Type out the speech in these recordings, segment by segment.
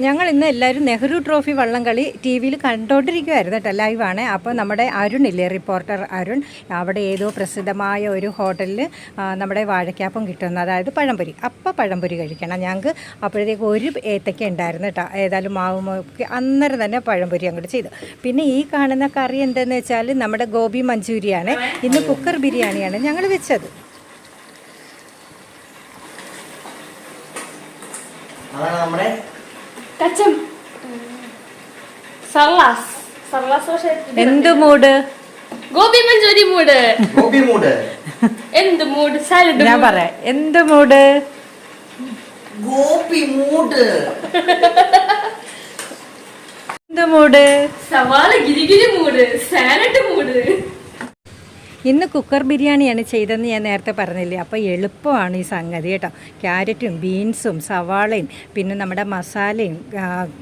ഞങ്ങൾ ഇന്ന് എല്ലാവരും നെഹ്റു ട്രോഫി വള്ളംകളി ടി വിയിൽ കണ്ടുകൊണ്ടിരിക്കുമായിരുന്നു കേട്ടോ, ലൈവാണ്. അപ്പോൾ നമ്മുടെ അരുൺ ഇല്ലേ, റിപ്പോർട്ടർ അരുൺ, അവിടെ ഏതോ പ്രസിദ്ധമായ ഒരു ഹോട്ടലിൽ നമ്മുടെ വാഴയ്ക്കാപ്പം കിട്ടുന്നു, അതായത് പഴംപൊരി. അപ്പോൾ പഴംപൊരി കഴിക്കണം ഞങ്ങൾക്ക്. അപ്പോഴത്തേക്ക് ഒരു ഏത്തയ്ക്ക ഉണ്ടായിരുന്നു കേട്ടോ, ഏതായാലും മാവ് അന്നേരം തന്നെ പഴംപൊരി അങ്ങോട്ട് ചെയ്തു. പിന്നെ ഈ കാണുന്ന കറി എന്താണെന്ന് വെച്ചാൽ നമ്മുടെ ഗോബി മഞ്ചൂരിയാണ്. ഇന്ന് കുക്കർ ബിരിയാണിയാണ് ഞങ്ങൾ വെച്ചത്. നമ്മുടെ എന്ത് mood? Gobi Manchurian mood. Gobi mood. എന്ത് മൂഡ്? സാലഡ്. ഞാൻ പറയാം, എന്ത് മൂഡ്? ഗോബി മൂഡ്. എന്ത് മൂഡ്? സവാള ഗിരിഗിരി മൂഡ്. Salad mood. ഇന്ന് കുക്കർ ബിരിയാണിയാണ് ചെയ്തതെന്ന് ഞാൻ നേരത്തെ പറഞ്ഞില്ലേ. അപ്പോൾ എളുപ്പമാണ് ഈ സംഗതി കേട്ടോ. ക്യാരറ്റും ബീൻസും സവാളയും പിന്നെ നമ്മുടെ മസാലയും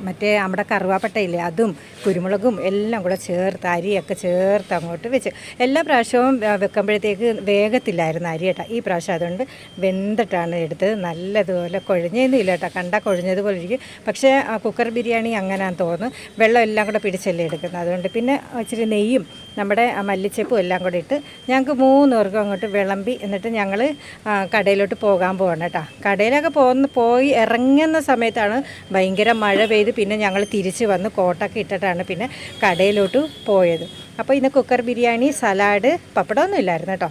മറ്റേ നമ്മുടെ കറുവാപ്പട്ടയില്ലേ അതും കുരുമുളകും എല്ലാം കൂടെ ചേർത്ത് അരിയൊക്കെ ചേർത്ത് അങ്ങോട്ട് വെച്ച് എല്ലാ പ്രാവശ്യവും വെക്കുമ്പോഴത്തേക്ക് വേഗത്തില്ലായിരുന്നു അരി കേട്ടോ. ഈ പ്രാവശ്യം അതുകൊണ്ട് വെന്തിട്ടാണ് എടുത്തത്. നല്ലതുപോലെ കുഴഞ്ഞൊന്നുമില്ല കേട്ടോ, കണ്ടാൽ കുഴഞ്ഞതുപോലെ ഇരിക്കും. പക്ഷേ കുക്കർ ബിരിയാണി അങ്ങനെയാണെന്ന് തോന്നുന്നു, വെള്ളം എല്ലാം കൂടെ പിടിച്ചല്ലേ എടുക്കുന്നത്. അതുകൊണ്ട് പിന്നെ ഇച്ചിരി നെയ്യും നമ്മുടെ മല്ലിച്ചപ്പും എല്ലാം കൂടെ ഇട്ട് ഞങ്ങൾക്ക് 3 പേർക്കും അങ്ങോട്ട് വിളമ്പി. എന്നിട്ട് ഞങ്ങൾ കടയിലോട്ട് പോകാൻ പോകണം കേട്ടോ. കടയിലൊക്കെ പോയി ഇറങ്ങുന്ന സമയത്താണ് ഭയങ്കര മഴ പെയ്ത്. പിന്നെ ഞങ്ങൾ തിരിച്ച് വന്ന് കോട്ടൊക്കെ ഇട്ടിട്ടാണ് പിന്നെ കടയിലോട്ട് പോയത്. അപ്പോൾ ഇന്ന് കുക്കർ ബിരിയാണി, സലാഡ്, പപ്പടമൊന്നും ഇല്ലായിരുന്നു കേട്ടോ.